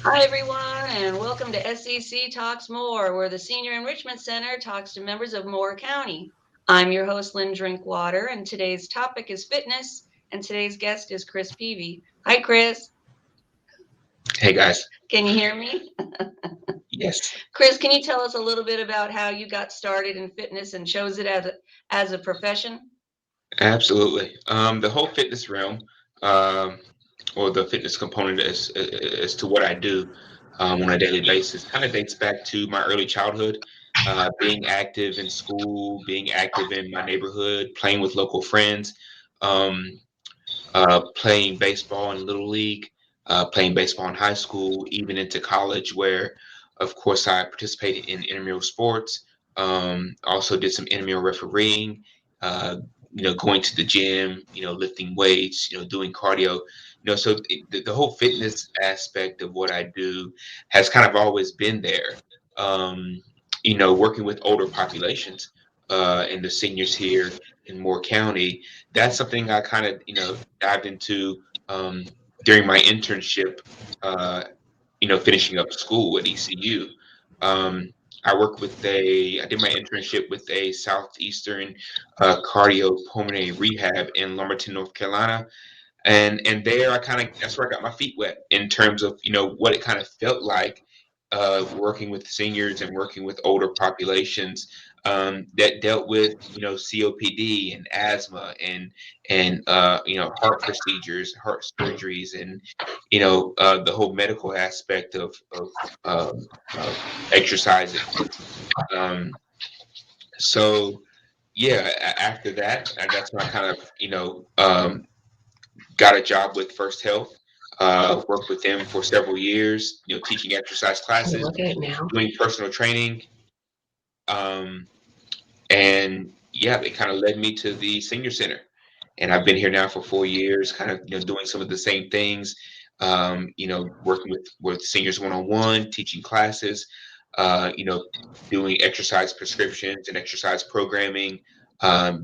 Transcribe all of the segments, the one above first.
Hi, everyone, and welcome to SEC Talks More, where the Senior Enrichment Center talks to members of Moore County. I'm your host, Lynn Drinkwater, and today's topic is fitness, and today's guest is Chris Peavy. Hi, Chris. Hey guys. Can you hear me? Yes, Chris, can you tell us a little bit about how you got started in fitness and chose it as a profession? absolutely. The whole fitness realm, um, or the fitness component as to what I do on a daily basis, kind of dates back to my early childhood. Being active in school, being active in my neighborhood, playing with local friends, um, playing baseball in little league, playing baseball in high school, even into college, where, of course, I participated in intramural sports. Also did some intramural refereeing. Uh, going to the gym. Lifting weights. Doing cardio. So the whole fitness aspect of what I do has kind of always been there. Um, working with older populations and the seniors here in Moore County, that's something I kind of dived into during my internship. Uh, finishing up school at ECU. Um, I did my internship with a Southeastern cardiopulmonary rehab in Lumberton, North Carolina, and there that's where I got my feet wet in terms of what it kind of felt like working with seniors and working with older populations that dealt with COPD and asthma and heart procedures, heart surgeries, and the whole medical aspect of exercising. Um, so yeah, after that, that's when I kind of got a job with First Health. Worked with them for several years, teaching exercise Oh, classes, look at it now. doing personal training, um, and yeah, they kind of led me to the senior center. And I've been here now for 4 years, kind of doing some of the same things. Working with seniors one on one, teaching classes, uh, you know, doing exercise prescriptions and exercise programming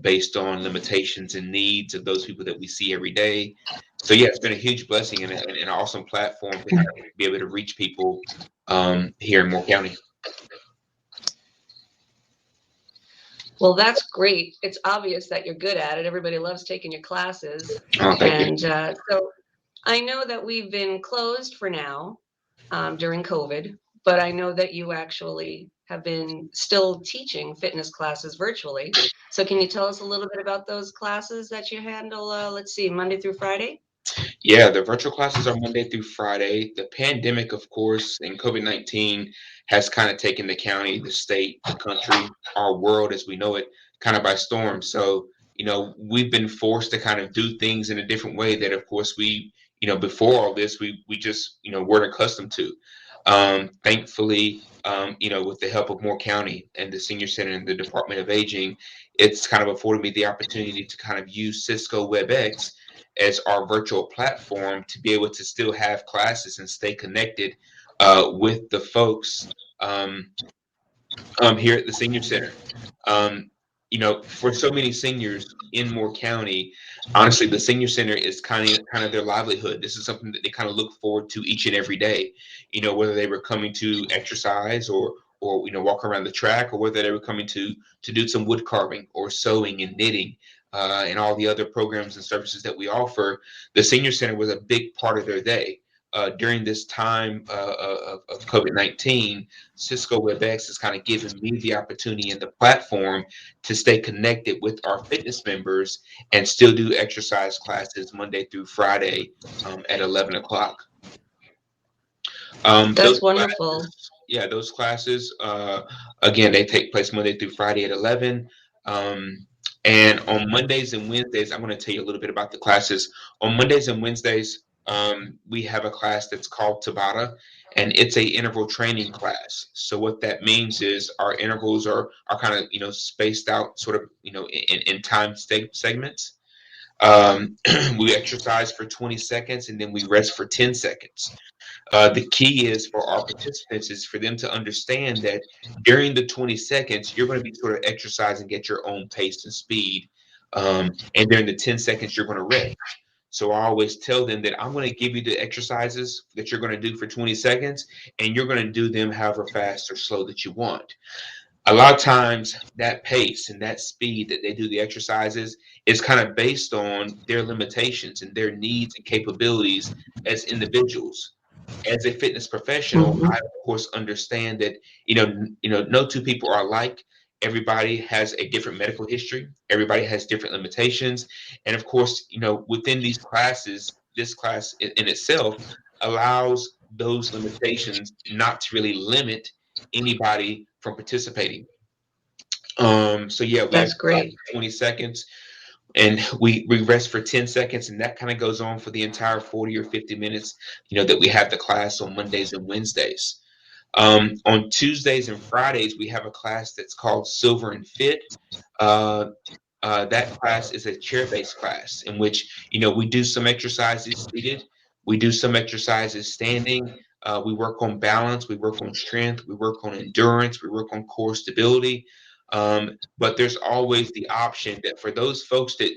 based on limitations and needs of those people that we see every day. So yeah, it's been a huge blessing and an awesome platform to kind of be able to reach people here in Moore County. Well, that's great. It's obvious that you're good at it. Everybody loves taking your classes. Oh, thank you. And so I know that we've been closed for now during COVID, but I know that you actually have been still teaching fitness classes virtually. So can you tell us a little bit about those classes that you handle, let's see, Monday through Friday? Yeah, the virtual classes are Monday through Friday. The pandemic, of course, and COVID-19 has kind of taken the county, the state, the country, our world as we know it, kind of by storm. So, we've been forced to kind of do things in a different way that, of course, before all this, we just, weren't accustomed to. Thankfully, with the help of Moore County and the Senior Center and the Department of Aging, it's kind of afforded me the opportunity to kind of use Cisco WebEx as our virtual platform to be able to still have classes and stay connected with the folks um, here at the senior center. Um, for so many seniors in Moore County, honestly, the senior center is kind of their livelihood. This is something that they kind of look forward to each and every day. Whether they were coming to exercise or walk around the track, or whether they were coming to do some wood carving or sewing and knitting. And all the other programs and services that we offer, the senior center was a big part of their day. During this time of COVID-19, Cisco WebEx has kind of given me the opportunity and the platform to stay connected with our fitness members and still do exercise classes Monday through Friday at 11 o'clock. Those That's wonderful. classes, yeah, those classes, again, they take place Monday through Friday at 11. Um, and on Mondays and Wednesdays, I'm going to tell you a little bit about the classes. On Mondays and Wednesdays, we have a class that's called Tabata, and it's a interval training class. So what that means is our intervals are kind of spaced out, sort of in time segments. We exercise for 20 seconds and then we rest for 10 seconds. The key is for our participants is for them to understand that during the 20 seconds, you're going to be sort of exercising at your own pace and speed. And during the 10 seconds, you're going to rest. So I always tell them that I'm going to give you the exercises that you're going to do for 20 seconds, and you're going to do them however fast or slow that you want. A lot of times that pace and that speed that they do the exercises is kind of based on their limitations and their needs and capabilities as individuals. As a fitness professional, I Hmm. of course understand that no two people are alike. Everybody has a different medical history. Everybody has different limitations, and of course, within these classes, this class in itself allows those limitations not to really limit anybody from participating. So yeah, we have That's great. 20 seconds, and we rest for 10 seconds, and that kind of goes on for the entire 40 or 50 minutes, that we have the class on Mondays and Wednesdays. On Tuesdays and Fridays, we have a class that's called Silver and Fit. Uh, that class is a chair-based class in which we do some exercises seated, we do some exercises standing. We work on balance, we work on strength, we work on endurance, we work on core stability. But there's always the option that for those folks that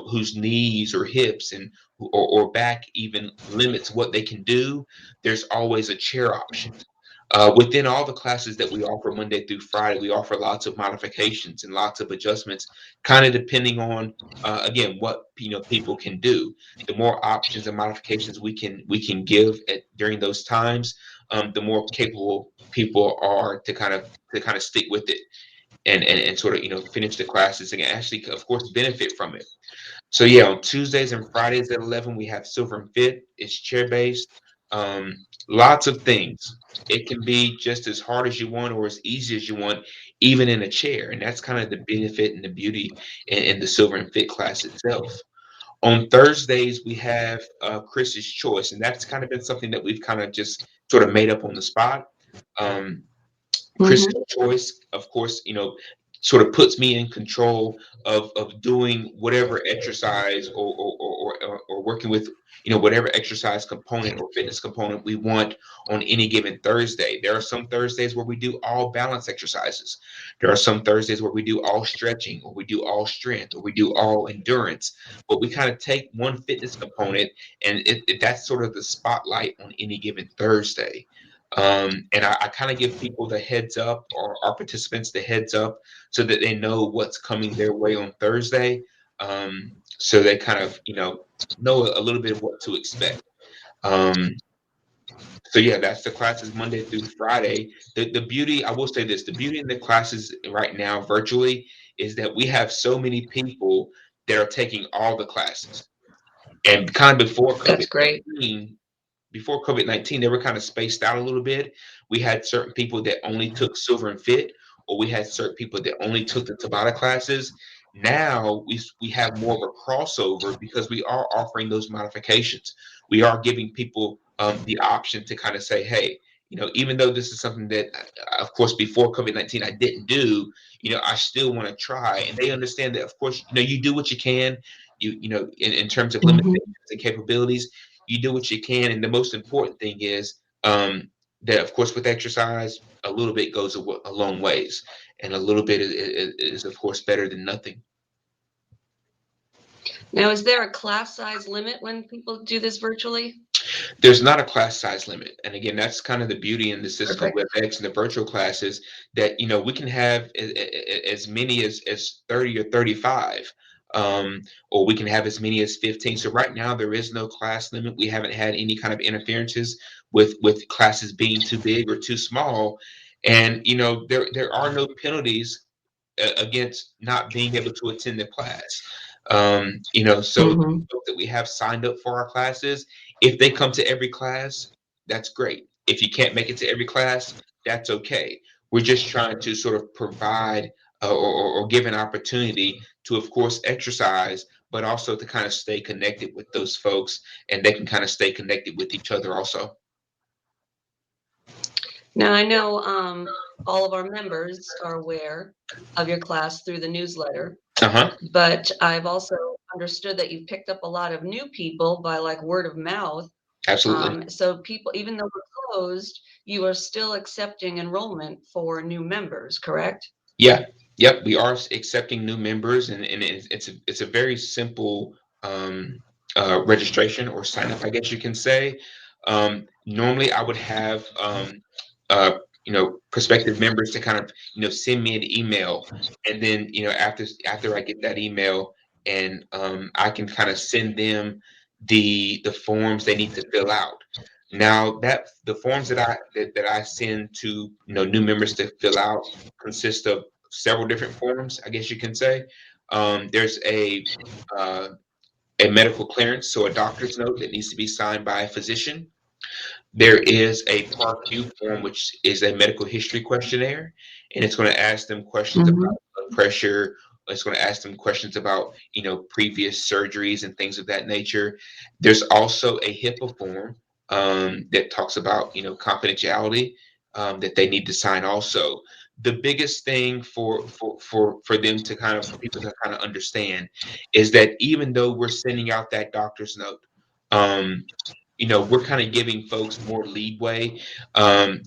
whose knees or hips or back even limits what they can do, there's always a chair option. Within all the classes that we offer Monday through Friday, we offer lots of modifications and lots of adjustments, kind of depending on again what people can do. The more options and modifications we can give during those times, the more capable people are to kind of stick with it and sort of finish the classes and actually, of course, benefit from it. So yeah, on Tuesdays and Fridays at 11, we have Silver and Fit. It's chair based. Lots of things. It can be just as hard as you want or as easy as you want, even in a chair. And that's kind of the benefit and the beauty in the Silver and Fit class itself. On Thursdays, we have Chris's Choice, and that's kind of been something that we've kind of just sort of made up on the spot. Um, Chris's Hmm. choice, of course, sort of puts me in control of doing whatever exercise or working with whatever exercise component or fitness component we want on any given Thursday. There are some Thursdays where we do all balance exercises. There are some Thursdays where we do all stretching, or we do all strength, or we do all endurance. But we kind of take one fitness component, and that's sort of the spotlight on any given Thursday. And I kind of give people the heads up, or our participants the heads up, so that they know what's coming their way on Thursday. So they kind of, know a little bit of what to expect. Um, so yeah, that's the classes Monday through Friday. The beauty, I will say this, the beauty in the classes right now virtually is that we have so many people that are taking all the classes. And kind of That's great. before COVID-19, they were kind of spaced out a little bit. We had certain people that only took Silver and Fit, or we had certain people that only took the Tabata classes. Now we have more of a crossover because we are offering those modifications. We are giving people the option to kind of say, hey, even though this is something that, of course, before COVID-19 I didn't do, I still want to try. And they understand that, of course, you do what you can. In terms of Hmm. limitations and capabilities, you do what you can, and the most important thing is that, of course, with exercise, a little bit goes a long ways, and a little bit is of course better than nothing. Now, is there a class size limit when people do this virtually? There's not a class size limit, and again, that's kind of the beauty in the Cisco Perfect. WebEx and the virtual classes, that we can have as many as 30 or 35. um, or we can have as many as 15. So right now there is no class limit. We haven't had any kind of interferences with classes being too big or too small, and there are no penalties against not being able to attend the class. So the Hmm. folks that we have signed up for our classes, if they come to every class, that's great. If you can't make it to every class, that's okay. We're just trying to sort of provide or give an opportunity to, of course, exercise, but also to kind of stay connected with those folks, and they can kind of stay connected with each other also. Now, I know all of our members are aware of your class through the newsletter, Uh huh. but I've also understood that you've picked up a lot of new people by like word of mouth. Absolutely. So people, even though we're closed, you are still accepting enrollment for new members, correct? Yeah. Yep. We are accepting new members, and it's a very simple. um, registration or sign up, I guess you can say. Normally, I would have uh, prospective members to kind of send me an email, and then after I get that email, and I can kind of send them the forms they need to fill out. Now that the forms that I send to new members to fill out consist of several different forms, I guess you can say. There's uh, a medical clearance, so a doctor's note that needs to be signed by a physician. There is a Part Q form, which is a medical history questionnaire, and it's going to ask them questions about Mhm. blood pressure. It's going to ask them questions about, previous surgeries and things of that nature. There's also a HIPAA form that talks about, confidentiality that they need to sign also. The biggest thing for them to for people to kind of understand is that even though we're sending out that doctor's note, um, we're kind of giving folks more leadway um,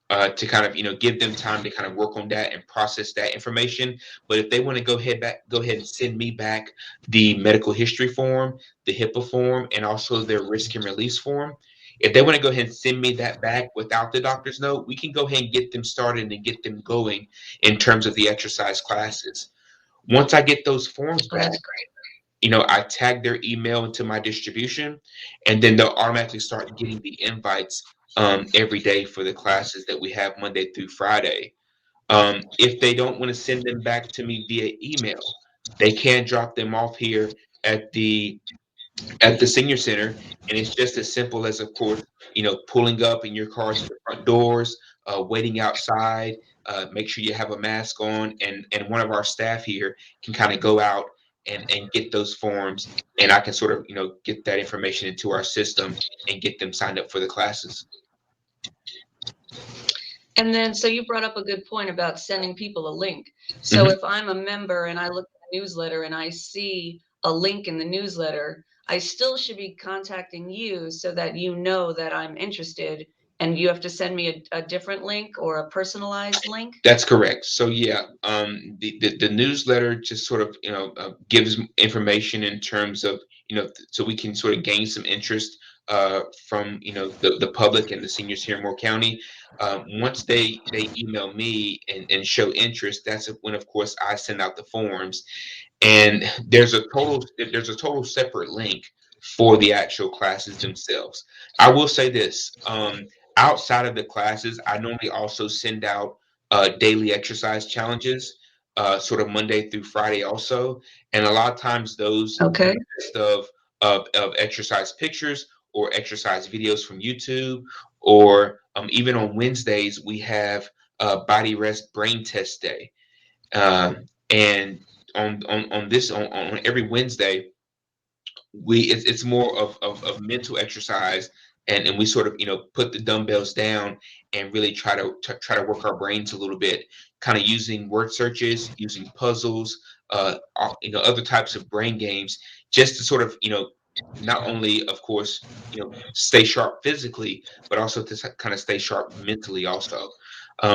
to kind of give them time to kind of work on that and process that information. But if they want to go ahead and send me back the medical history form, the HIPAA form, and also their risk and release form. If they want to go ahead and send me that back without the doctor's note, we can go ahead and get them started and get them going in terms of the exercise classes. Once I get those forms back, That's great. I tag their email into my distribution, and then they'll automatically start getting the invites every day for the classes that we have Monday through Friday. If they don't want to send them back to me via email, they can drop them off here at the at the senior center, and it's just as simple as, of course, pulling up in your car to the front doors, waiting outside. Make sure you have a mask on, and one of our staff here can kind of go out and get those forms, and I can sort of get that information into our system and get them signed up for the classes. And then, so you brought up a good point about sending people a link. So Mhm. if I'm a member and I look at the newsletter and I see a link in the newsletter, I still should be contacting you so that you know that I'm interested, and you have to send me a different link or a personalized link. That's correct. So yeah, the newsletter just sort of gives information in terms of so we can sort of gain some interest from the public and the seniors here in Moore County. Once they email me and show interest, that's when of course I send out the forms, and there's a total separate link for the actual classes themselves. I will say this: outside of the classes, I normally also send out daily exercise challenges, sort of Monday through Friday also, and a lot of times those Okay. consist of exercise pictures or exercise videos from YouTube, or even on Wednesdays we have body rest brain test day. And on every Wednesday, it's more of mental exercise, and we sort of put the dumbbells down and really try to work our brains a little bit, kind of using word searches, using puzzles, other types of brain games, just to sort of not only, of course, stay sharp physically, but also to kind of stay sharp mentally also.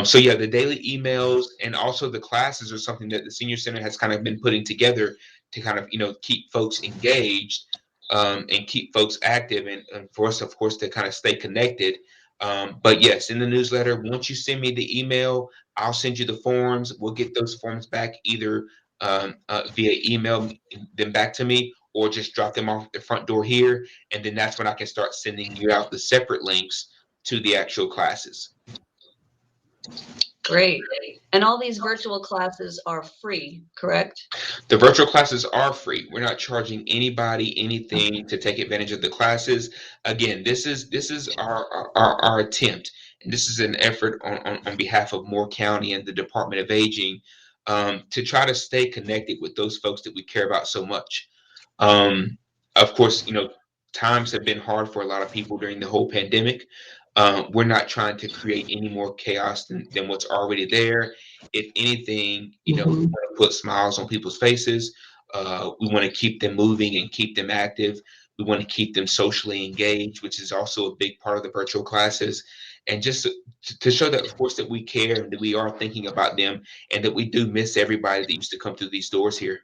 So yeah, the daily emails and also the classes are something that the senior center has kind of been putting together to kind of keep folks engaged, and keep folks active, and for us, of course, to kind of stay connected. But yes, in the newsletter, once you send me the email, I'll send you the forms. We'll get those forms back either via email them back to me, or just drop them off at the front door here, and then that's when I can start sending you out the separate links to the actual classes. Great. And all these virtual classes are free, correct? The virtual classes are free. We're not charging anybody anything to take advantage of the classes. Again, this is our attempt, and this is an effort on behalf of Moore County and the Department of Aging, to try to stay connected with those folks that we care about so much. Um, of course, times have been hard for a lot of people during the whole pandemic. We're not trying to create any more chaos than what's already there. If anything, we Mhm. want to put smiles on people's faces. We want to keep them moving and keep them active. We want to keep them socially engaged, which is also a big part of the virtual classes. And just to show that, of course, that we care and that we are thinking about them, and that we do miss everybody that used to come through these doors here.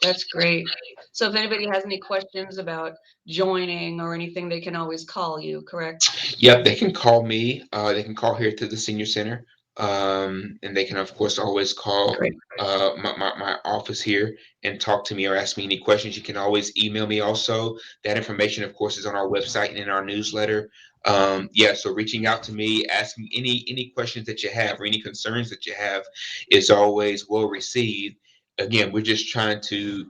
That's great. So if anybody has any questions about joining or anything, they can always call you, correct? Yep, they can call me. They can call here to the senior center, and they can, of course, always call Great. my office here and talk to me or ask me any questions. You can always email me also. That information, of course, is on our website and in our newsletter. Yeah, so reaching out to me, asking any questions that you have or any concerns that you have is always well received. Again, we're just trying to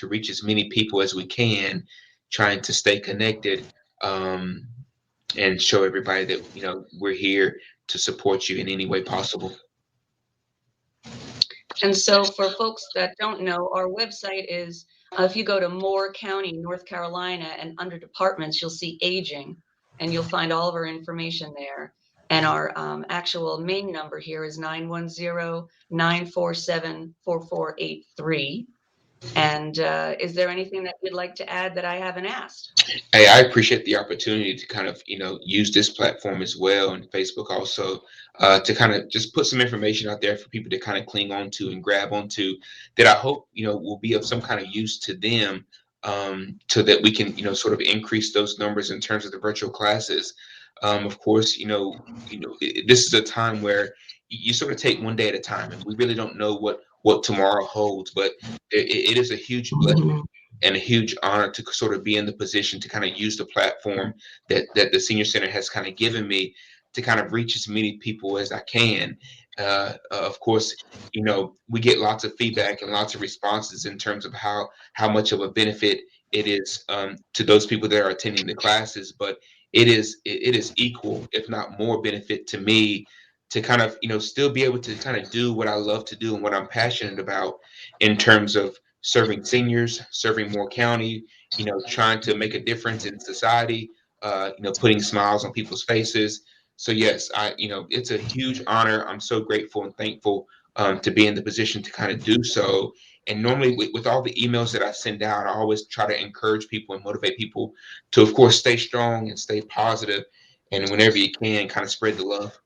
reach as many people as we can, trying to stay connected. Um, and show everybody that we're here to support you in any way possible. And so for folks that don't know, our website is, if you go to Moore County, North Carolina, and under departments, you'll see aging, and you'll find all of our information there. And our actual main number here is 910-947-4483. And is there anything that you'd like to add that I haven't asked? Hey, I appreciate the opportunity to kind of use this platform as well, and Facebook also, to kind of just put some information out there for people to kind of cling on to and grab onto, that I hope will be of some kind of use to them, so that we can sort of increase those numbers in terms of the virtual classes. Of course, this is a time where you sort of take one day at a time, and we really don't know what tomorrow holds, but it is a huge blessing Mhm. and a huge honor to sort of be in the position to kind of use the platform that the senior center has kind of given me to kind of reach as many people as I can. Of course, we get lots of feedback and lots of responses in terms of how much of a benefit it is, to those people that are attending the classes, but it is equal, if not more, benefit to me to kind of still be able to kind of do what I love to do and what I'm passionate about in terms of serving seniors, serving Moore County, trying to make a difference in society, putting smiles on people's faces. So yes, it's a huge honor. I'm so grateful and thankful, to be in the position to kind of do so. And normally, with all the emails that I send out, I always try to encourage people and motivate people to, of course, stay strong and stay positive, and whenever you can, kind of spread the love.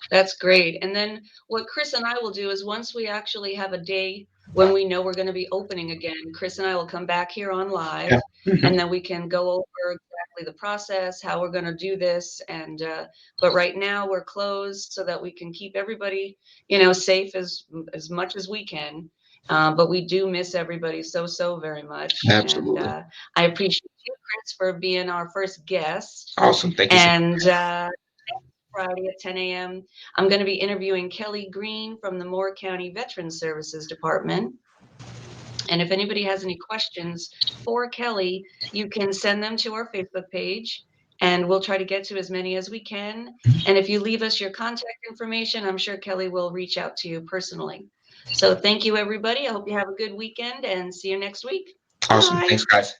That's great. And then what Chris and I will do is once we actually have a day when we know we're going to be opening again, Chris and I will come back here on Yeah. live, and Mhm. then we can go over exactly the process, how we're going to do this. And but right now we're closed so that we can keep everybody, safe as much as we can. But we do miss everybody so very much. And Absolutely. I appreciate you, Chris, for being our first guest. Awesome. Thank you so And Friday at 10 a.m. I'm going to be interviewing Kelly Green from the Moore County Veterans Services Department. And if anybody has any questions for Kelly, you can send them to our Facebook page and we'll try to get to as many as we can. much. And if you leave us your contact information, I'm sure Kelly will reach out to you personally. So thank you, everybody. I hope you have a good weekend and see you next week. Awesome. Bye. Thanks, guys.